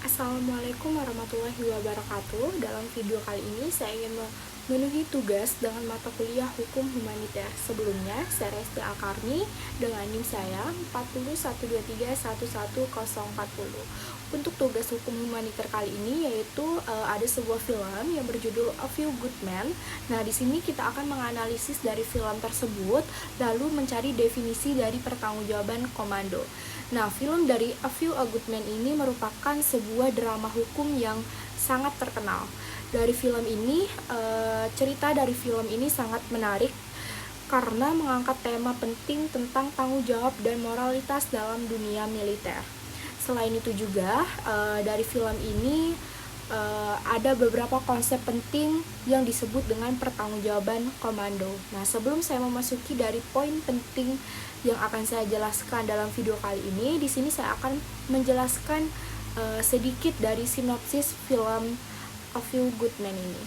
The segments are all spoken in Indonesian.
Assalamualaikum warahmatullahi wabarakatuh. Dalam video kali ini saya ingin memenuhi tugas dengan mata kuliah Hukum Humaniter. Sebelumnya, saya Resti Alkarni dengan NIM saya 40123111040. Untuk tugas Hukum Humaniter kali ini yaitu ada sebuah film yang berjudul A Few Good Men. Nah, di sini kita akan menganalisis dari film tersebut lalu mencari definisi dari pertanggungjawaban komando. Nah, film dari A Few Good Men ini merupakan sebuah drama hukum yang sangat terkenal. Dari film ini, cerita dari film ini sangat menarik karena mengangkat tema penting tentang tanggung jawab dan moralitas dalam dunia militer. Selain itu juga, dari film ini ada beberapa konsep penting yang disebut dengan pertanggungjawaban komando. Nah, sebelum saya memasuki dari poin penting yang akan saya jelaskan dalam video kali ini, di sini saya akan menjelaskan sedikit dari sinopsis film A Few Good Men ini.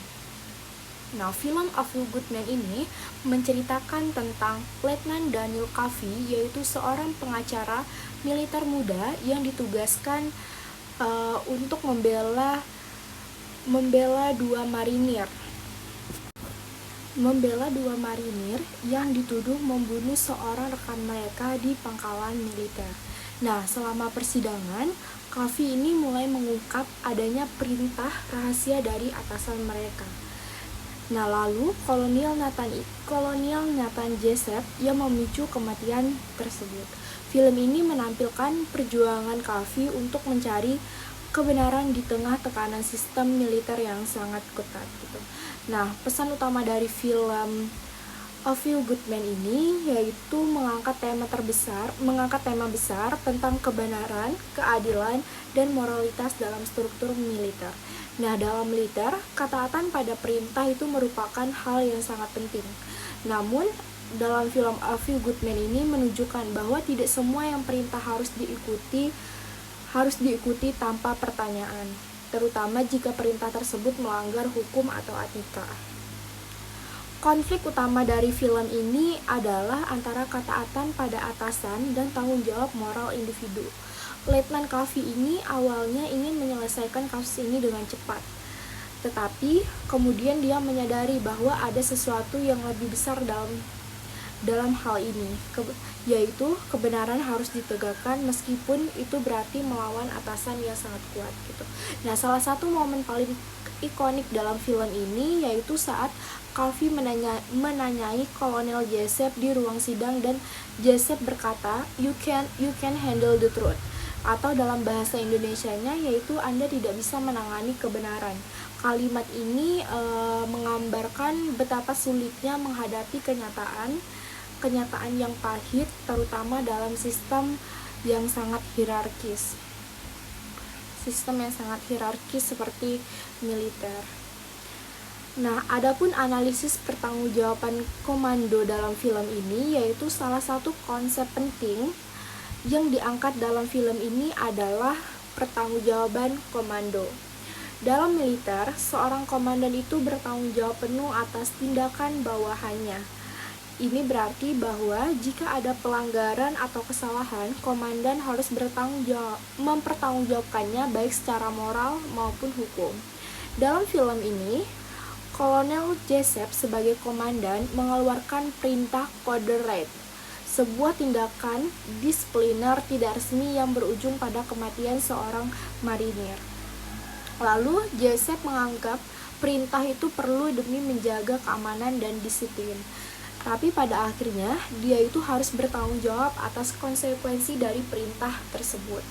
Nah, film A Few Good Men ini menceritakan tentang Letnan Daniel Kavi, yaitu seorang pengacara militer muda yang ditugaskan untuk membela dua marinir yang dituduh membunuh seorang rekan mereka di pangkalan militer. Nah, selama persidangan, Kavi ini mulai mengungkap adanya perintah rahasia dari atasan mereka. Nah, lalu Kolonel Nathan Jessup yang memicu kematian tersebut. Film ini menampilkan perjuangan Kavi untuk mencari kebenaran di tengah tekanan sistem militer yang sangat ketat gitu. Nah, pesan utama dari film A Few Good Men ini yaitu mengangkat tema besar tentang kebenaran, keadilan, dan moralitas dalam struktur militer. Nah, dalam militer, ketaatan pada perintah itu merupakan hal yang sangat penting. Namun, dalam film A Few Good Men ini menunjukkan bahwa tidak semua yang perintah harus diikuti tanpa pertanyaan, terutama jika perintah tersebut melanggar hukum atau etika. Konflik utama dari film ini adalah antara ketaatan pada atasan dan tanggung jawab moral individu. Letnan Kavi ini awalnya ingin menyelesaikan kasus ini dengan cepat, tetapi kemudian dia menyadari bahwa ada sesuatu yang lebih besar dalam hal ini, yaitu kebenaran harus ditegakkan meskipun itu berarti melawan atasan yang sangat kuat gitu. Nah, salah satu momen paling ikonik dalam film ini yaitu saat Kavi menanyai Kolonel Jessup di ruang sidang dan Jessup berkata, you can handle the truth, atau dalam bahasa Indonesianya yaitu Anda tidak bisa menangani kebenaran. Kalimat ini menggambarkan betapa sulitnya menghadapi kenyataan yang pahit, terutama dalam sistem yang sangat hierarkis seperti militer. Nah, adapun analisis pertanggungjawaban komando dalam film ini yaitu salah satu konsep penting yang diangkat dalam film ini adalah pertanggungjawaban komando. Dalam militer, seorang komandan itu bertanggung jawab penuh atas tindakan bawahannya. Ini berarti bahwa jika ada pelanggaran atau kesalahan, komandan harus mempertanggungjawabkannya baik secara moral maupun hukum. Dalam film ini, Kolonel Jessup sebagai komandan mengeluarkan perintah Kode Red, sebuah tindakan disipliner tidak resmi yang berujung pada kematian seorang marinir. Lalu, Jessup menganggap perintah itu perlu demi menjaga keamanan dan disiplin. Tapi pada akhirnya, dia itu harus bertanggung jawab atas konsekuensi dari perintah tersebut.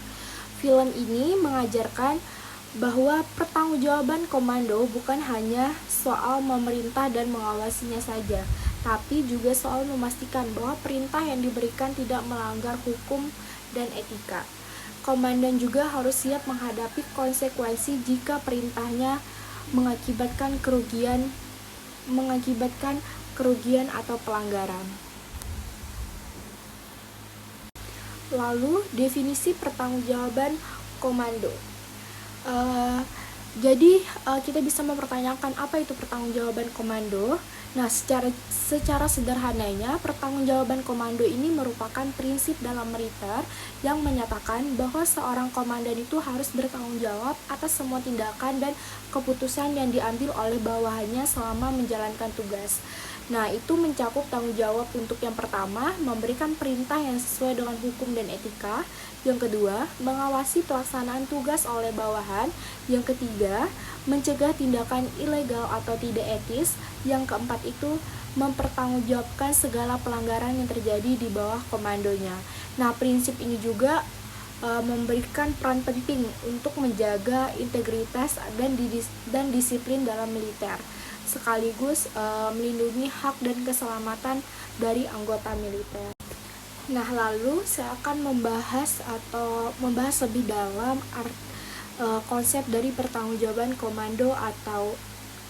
Film ini mengajarkan bahwa pertanggungjawaban komando bukan hanya soal memerintah dan mengawasinya saja, tapi juga soal memastikan bahwa perintah yang diberikan tidak melanggar hukum dan etika. Komandan juga harus siap menghadapi konsekuensi jika perintahnya mengakibatkan kerugian atau pelanggaran. Lalu, definisi pertanggungjawaban komando. Jadi kita bisa mempertanyakan apa itu pertanggungjawaban komando. Nah, secara sederhananya, pertanggungjawaban komando ini merupakan prinsip dalam militer yang menyatakan bahwa seorang komandan itu harus bertanggung jawab atas semua tindakan dan keputusan yang diambil oleh bawahannya selama menjalankan tugas. Nah, itu mencakup tanggung jawab untuk yang pertama, memberikan perintah yang sesuai dengan hukum dan etika. Yang kedua, mengawasi pelaksanaan tugas oleh bawahan. Yang ketiga, mencegah tindakan ilegal atau tidak etis. Yang keempat itu mempertanggungjawabkan segala pelanggaran yang terjadi di bawah komandonya. Nah, prinsip ini juga memberikan peran penting untuk menjaga integritas dan disiplin dalam militer, sekaligus melindungi hak dan keselamatan dari anggota militer. Nah, lalu saya akan membahas lebih dalam konsep dari pertanggungjawaban komando atau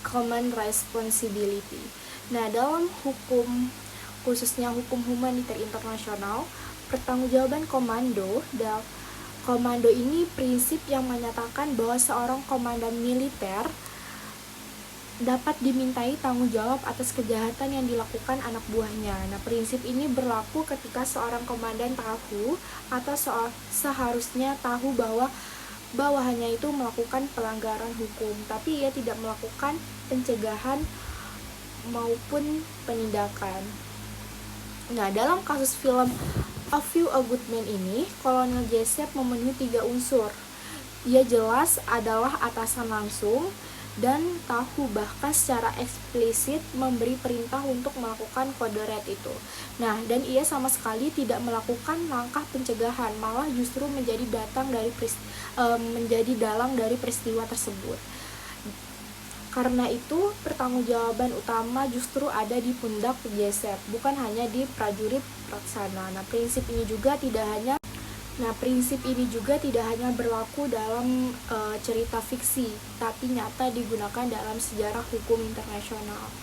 command responsibility. Nah, dalam hukum, khususnya hukum humanitar internasional, pertanggungjawaban komando ini prinsip yang menyatakan bahwa seorang komandan militer dapat dimintai tanggung jawab atas kejahatan yang dilakukan anak buahnya. Nah, prinsip ini berlaku ketika seorang komandan tahu atau seharusnya tahu bahwa bawahannya itu melakukan pelanggaran hukum, tapi ia tidak melakukan pencegahan maupun penindakan. Nah, dalam kasus film A Few A Good Men ini, Kolonel Jessup memenuhi 3 unsur. Ia jelas adalah atasan langsung dan tahu, bahkan secara eksplisit memberi perintah untuk melakukan kode red itu. Nah, dan ia sama sekali tidak melakukan langkah pencegahan, malah justru menjadi dalang dari peristiwa tersebut. Karena itu, pertanggungjawaban utama justru ada di pundak Jessup, bukan hanya di prajurit pelaksana. Nah, prinsip ini juga tidak hanya berlaku dalam cerita fiksi, tapi nyata digunakan dalam sejarah hukum internasional.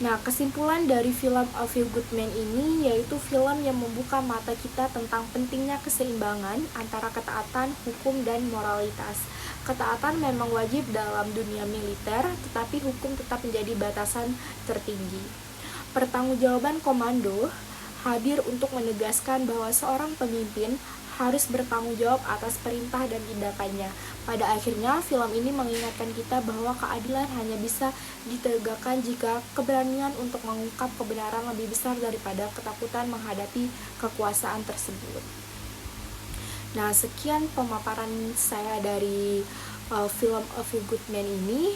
Nah, kesimpulan dari film A Few Good Men ini yaitu film yang membuka mata kita tentang pentingnya keseimbangan antara ketaatan, hukum, dan moralitas. Ketaatan memang wajib dalam dunia militer, tetapi hukum tetap menjadi batasan tertinggi. Pertanggungjawaban komando hadir untuk menegaskan bahwa seorang pemimpin harus bertanggung jawab atas perintah dan tindakannya. Pada akhirnya, film ini mengingatkan kita bahwa keadilan hanya bisa ditegakkan jika keberanian untuk mengungkap kebenaran lebih besar daripada ketakutan menghadapi kekuasaan tersebut. Nah, sekian pemaparan saya dari film A Few Good Men ini.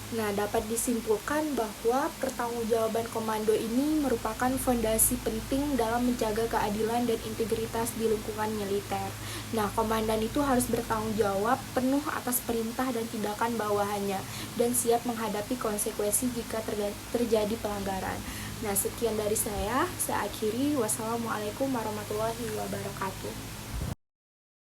Nah, dapat disimpulkan bahwa pertanggungjawaban komando ini merupakan fondasi penting dalam menjaga keadilan dan integritas di lingkungan militer. Nah, komandan itu harus bertanggung jawab penuh atas perintah dan tindakan bawahannya dan siap menghadapi konsekuensi jika terjadi pelanggaran. Nah, sekian dari saya akhiri. Wassalamualaikum warahmatullahi wabarakatuh.